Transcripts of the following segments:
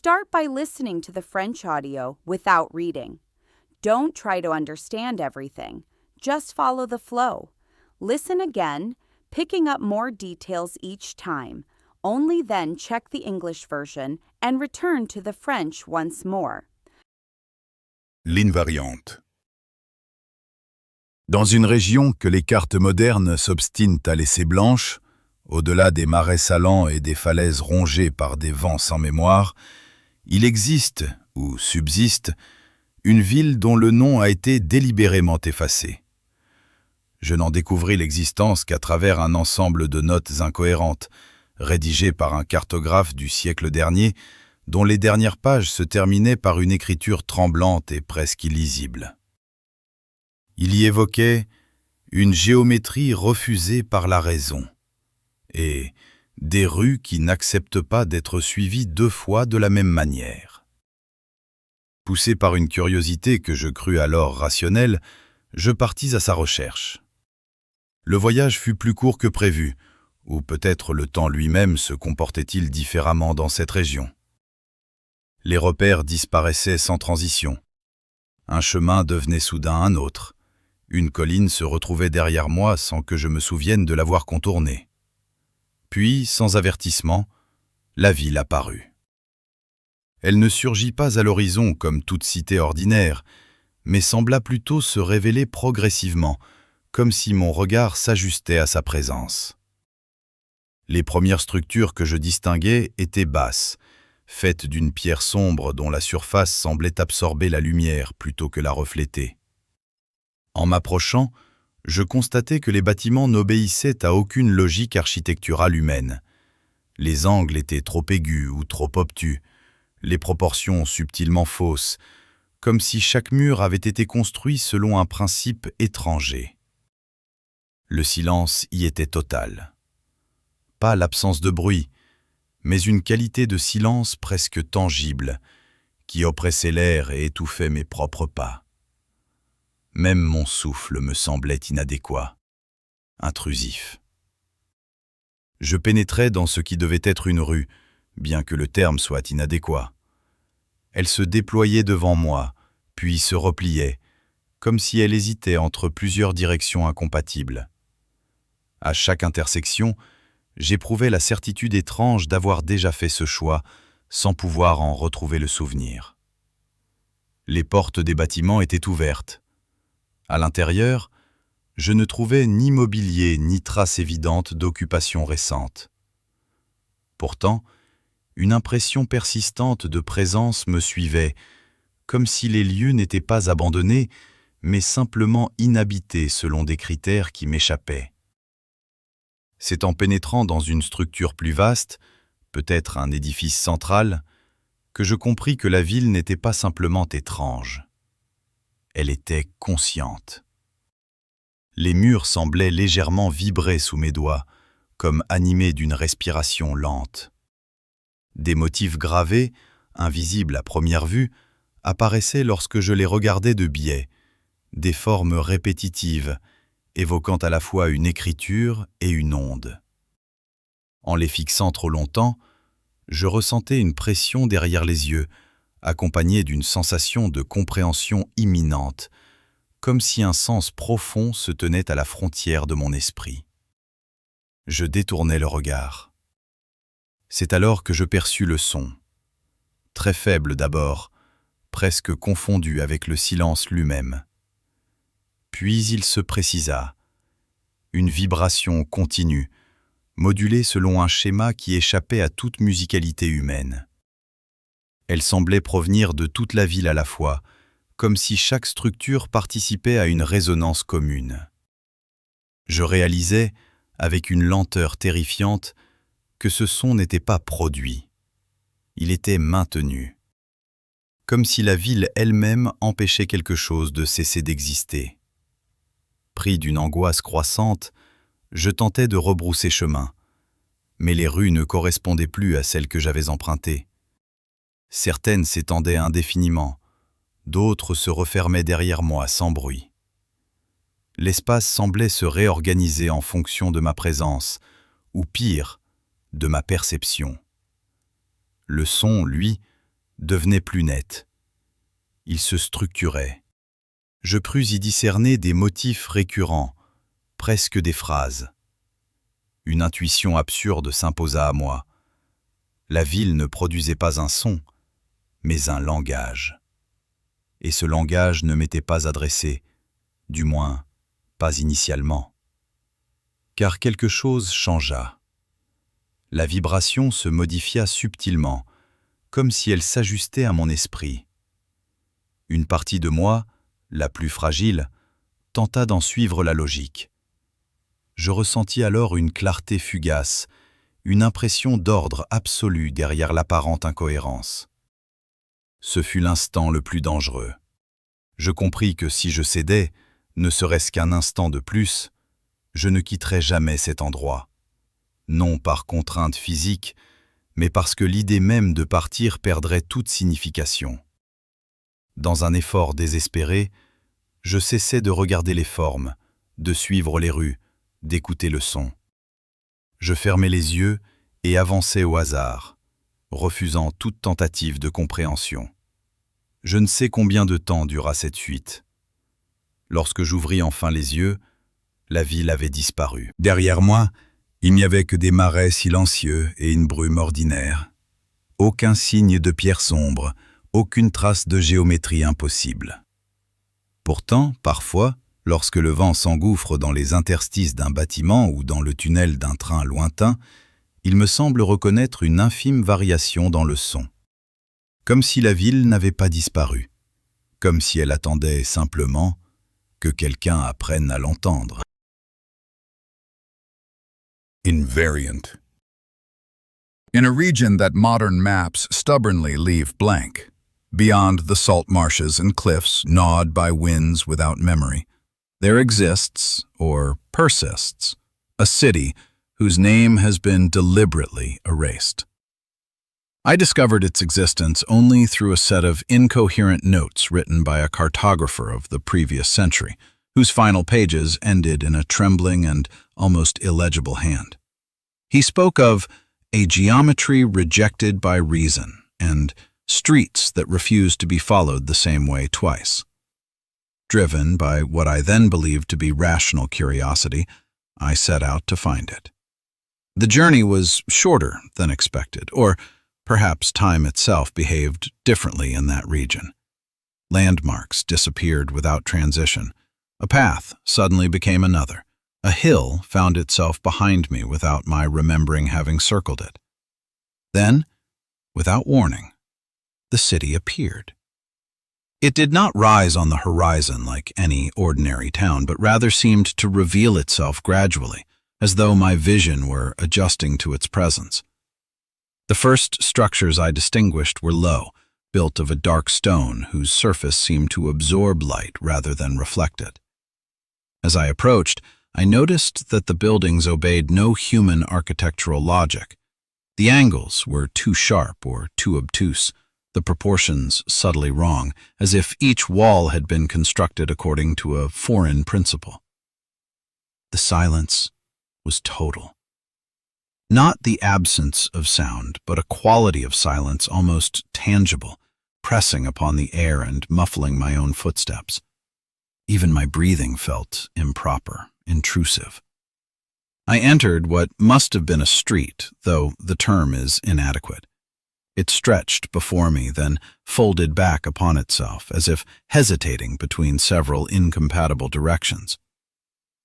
Start by listening to the French audio without reading. Don't try to understand everything. Just follow the flow. Listen again, picking up more details each time. Only then check the English version and return to the French once more. L'invariante. Dans une région que les cartes modernes s'obstinent à laisser blanche, au-delà des marais salants et des falaises rongées par des vents sans mémoire, il existe, ou subsiste, une ville dont le nom a été délibérément effacé. Je n'en découvris l'existence qu'à travers un ensemble de notes incohérentes, rédigées par un cartographe du siècle dernier, dont les dernières pages se terminaient par une écriture tremblante et presque illisible. Il y évoquait une géométrie refusée par la raison et des rues qui n'acceptent pas d'être suivies 2 fois de la même manière. Poussé par une curiosité que je crus alors rationnelle, je partis à sa recherche. Le voyage fut plus court que prévu, ou peut-être le temps lui-même se comportait-il différemment dans cette région. Les repères disparaissaient sans transition. Un chemin devenait soudain un autre. Une colline se retrouvait derrière moi sans que je me souvienne de l'avoir contournée. Puis, sans avertissement, la ville apparut. Elle ne surgit pas à l'horizon comme toute cité ordinaire, mais sembla plutôt se révéler progressivement, comme si mon regard s'ajustait à sa présence. Les premières structures que je distinguais étaient basses, faites d'une pierre sombre dont la surface semblait absorber la lumière plutôt que la refléter. En m'approchant, je constatai que les bâtiments n'obéissaient à aucune logique architecturale humaine. Les angles étaient trop aigus ou trop obtus, les proportions subtilement fausses, comme si chaque mur avait été construit selon un principe étranger. Le silence y était total. Pas l'absence de bruit, mais une qualité de silence presque tangible, qui oppressait l'air et étouffait mes propres pas. Même mon souffle me semblait inadéquat, intrusif. Je pénétrais dans ce qui devait être une rue, bien que le terme soit inadéquat. Elle se déployait devant moi, puis se repliait, comme si elle hésitait entre plusieurs directions incompatibles. À chaque intersection, j'éprouvais la certitude étrange d'avoir déjà fait ce choix, sans pouvoir en retrouver le souvenir. Les portes des bâtiments étaient ouvertes. À l'intérieur, je ne trouvais ni mobilier ni trace évidente d'occupation récente. Pourtant, une impression persistante de présence me suivait, comme si les lieux n'étaient pas abandonnés, mais simplement inhabités selon des critères qui m'échappaient. C'est en pénétrant dans une structure plus vaste, peut-être un édifice central, que je compris que la ville n'était pas simplement étrange. Elle était consciente. Les murs semblaient légèrement vibrer sous mes doigts, comme animés d'une respiration lente. Des motifs gravés, invisibles à première vue, apparaissaient lorsque je les regardais de biais, des formes répétitives, évoquant à la fois une écriture et une onde. En les fixant trop longtemps, je ressentais une pression derrière les yeux, accompagnée d'une sensation de compréhension imminente, comme si un sens profond se tenait à la frontière de mon esprit. Je détournai le regard. C'est alors que je perçus le son. Très faible d'abord, presque confondu avec le silence lui-même. Puis il se précisa. Une vibration continue, modulée selon un schéma qui échappait à toute musicalité humaine. Elle semblait provenir de toute la ville à la fois, comme si chaque structure participait à une résonance commune. Je réalisais, avec une lenteur terrifiante, que ce son n'était pas produit. Il était maintenu. Comme si la ville elle-même empêchait quelque chose de cesser d'exister. Pris d'une angoisse croissante, je tentais de rebrousser chemin, mais les rues ne correspondaient plus à celles que j'avais empruntées. Certaines s'étendaient indéfiniment, d'autres se refermaient derrière moi sans bruit. L'espace semblait se réorganiser en fonction de ma présence, ou pire, de ma perception. Le son, lui, devenait plus net. Il se structurait. Je crus y discerner des motifs récurrents, presque des phrases. Une intuition absurde s'imposa à moi. La ville ne produisait pas un son, mais un langage. Et ce langage ne m'était pas adressé, du moins pas initialement. Car quelque chose changea. La vibration se modifia subtilement, comme si elle s'ajustait à mon esprit. Une partie de moi, la plus fragile, tenta d'en suivre la logique. Je ressentis alors une clarté fugace, une impression d'ordre absolu derrière l'apparente incohérence. Ce fut l'instant le plus dangereux. Je compris que si je cédais, ne serait-ce qu'un instant de plus, je ne quitterais jamais cet endroit. Non par contrainte physique, mais parce que l'idée même de partir perdrait toute signification. Dans un effort désespéré, je cessai de regarder les formes, de suivre les rues, d'écouter le son. Je fermais les yeux et avançais au hasard, refusant toute tentative de compréhension. Je ne sais combien de temps dura cette fuite. Lorsque j'ouvris enfin les yeux, la ville avait disparu. Derrière moi, il n'y avait que des marais silencieux et une brume ordinaire. Aucun signe de pierre sombre, aucune trace de géométrie impossible. Pourtant, parfois, lorsque le vent s'engouffre dans les interstices d'un bâtiment ou dans le tunnel d'un train lointain, il me semble reconnaître une infime variation dans le son. Comme si la ville n'avait pas disparu, comme si elle attendait simplement que quelqu'un apprenne à l'entendre. Invariant. In a region that modern maps stubbornly leave blank, beyond the salt marshes and cliffs gnawed by winds without memory, there exists, or persists, a city whose name has been deliberately erased. I discovered its existence only through a set of incoherent notes written by a cartographer of the previous century, whose final pages ended in a trembling and almost illegible hand. He spoke of a geometry rejected by reason and streets that refused to be followed the same way twice. Driven by what I then believed to be rational curiosity, I set out to find it. The journey was shorter than expected, or perhaps time itself behaved differently in that region. Landmarks disappeared without transition. A path suddenly became another. A hill found itself behind me without my remembering having circled it. Then, without warning, the city appeared. It did not rise on the horizon like any ordinary town, but rather seemed to reveal itself gradually, as though my vision were adjusting to its presence. The first structures I distinguished were low, built of a dark stone whose surface seemed to absorb light rather than reflect it. As I approached, I noticed that the buildings obeyed no human architectural logic. The angles were too sharp or too obtuse, the proportions subtly wrong, as if each wall had been constructed according to a foreign principle. The silence was total. Not the absence of sound, but a quality of silence almost tangible, pressing upon the air and muffling my own footsteps. Even my breathing felt improper, intrusive. I entered what must have been a street, though the term is inadequate. It stretched before me, then folded back upon itself, as if hesitating between several incompatible directions.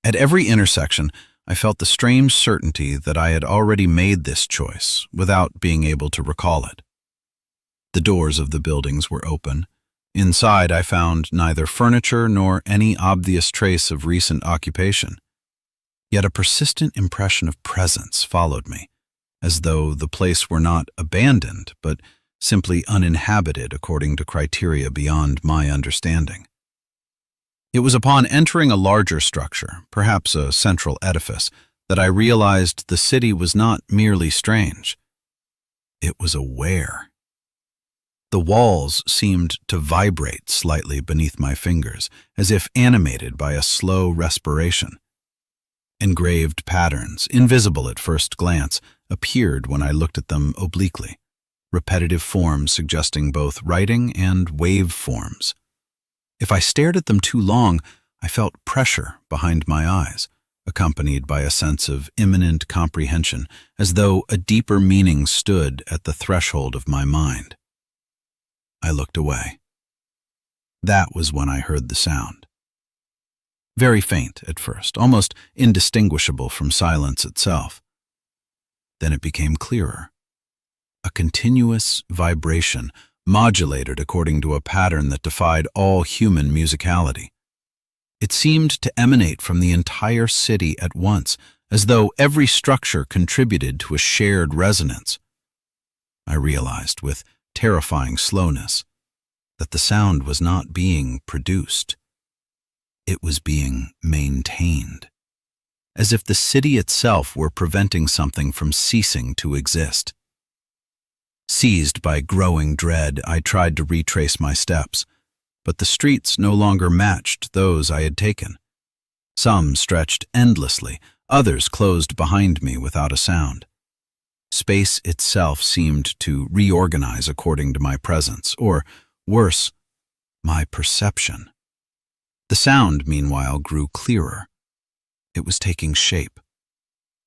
At every intersection, I felt the strange certainty that I had already made this choice, without being able to recall it. The doors of the buildings were open. Inside, I found neither furniture nor any obvious trace of recent occupation. Yet a persistent impression of presence followed me, as though the place were not abandoned, but simply uninhabited according to criteria beyond my understanding. It was upon entering a larger structure, perhaps a central edifice, that I realized the city was not merely strange. It was aware. The walls seemed to vibrate slightly beneath my fingers, as if animated by a slow respiration. Engraved patterns, invisible at first glance, appeared when I looked at them obliquely. repetitive forms suggesting both writing and wave forms. If I stared at them too long, I felt pressure behind my eyes, accompanied by a sense of imminent comprehension, as though a deeper meaning stood at the threshold of my mind. I looked away. That was when I heard the sound. Very faint at first, almost indistinguishable from silence itself. Then it became clearer. A continuous vibration, modulated according to a pattern that defied all human musicality. It seemed to emanate from the entire city at once, as though every structure contributed to a shared resonance. I realized, with terrifying slowness, that the sound was not being produced. It was being maintained, as if the city itself were preventing something from ceasing to exist. Seized by growing dread, I tried to retrace my steps, but the streets no longer matched those I had taken. Some stretched endlessly, others closed behind me without a sound. Space itself seemed to reorganize according to my presence, or, worse, my perception. The sound, meanwhile, grew clearer. It was taking shape.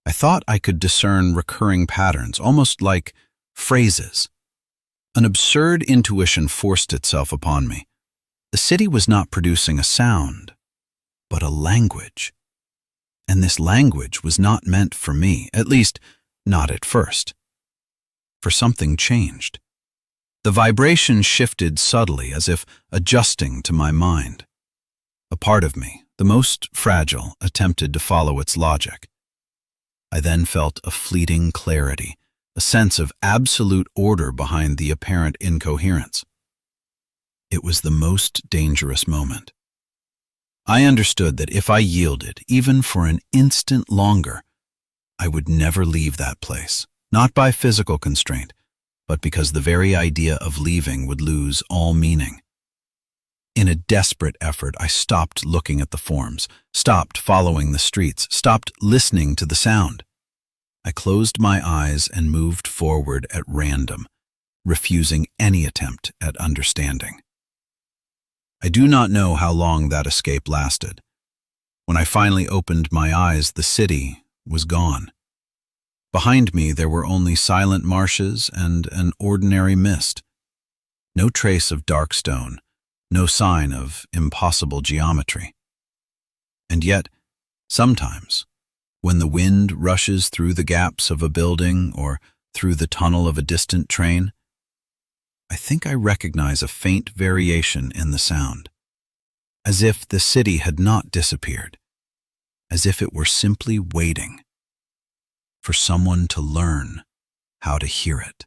I thought I could discern recurring patterns, almost like phrases. An absurd intuition forced itself upon me. The city was not producing a sound, but a language. And this language was not meant for me, at least not at first. For something changed. The vibration shifted subtly, as if adjusting to my mind. A part of me, the most fragile, attempted to follow its logic. I then felt a fleeting clarity, a sense of absolute order behind the apparent incoherence. It was the most dangerous moment. I understood that if I yielded, even for an instant longer, I would never leave that place, not by physical constraint, but because the very idea of leaving would lose all meaning. In a desperate effort, I stopped looking at the forms, stopped following the streets, stopped listening to the sound. I closed my eyes and moved forward at random, refusing any attempt at understanding. I do not know how long that escape lasted. When I finally opened my eyes, the city was gone. Behind me, there were only silent marshes and an ordinary mist. No trace of dark stone, no sign of impossible geometry. And yet, sometimes, when the wind rushes through the gaps of a building or through the tunnel of a distant train, I think I recognize a faint variation in the sound, as if the city had not disappeared, as if it were simply waiting for someone to learn how to hear it.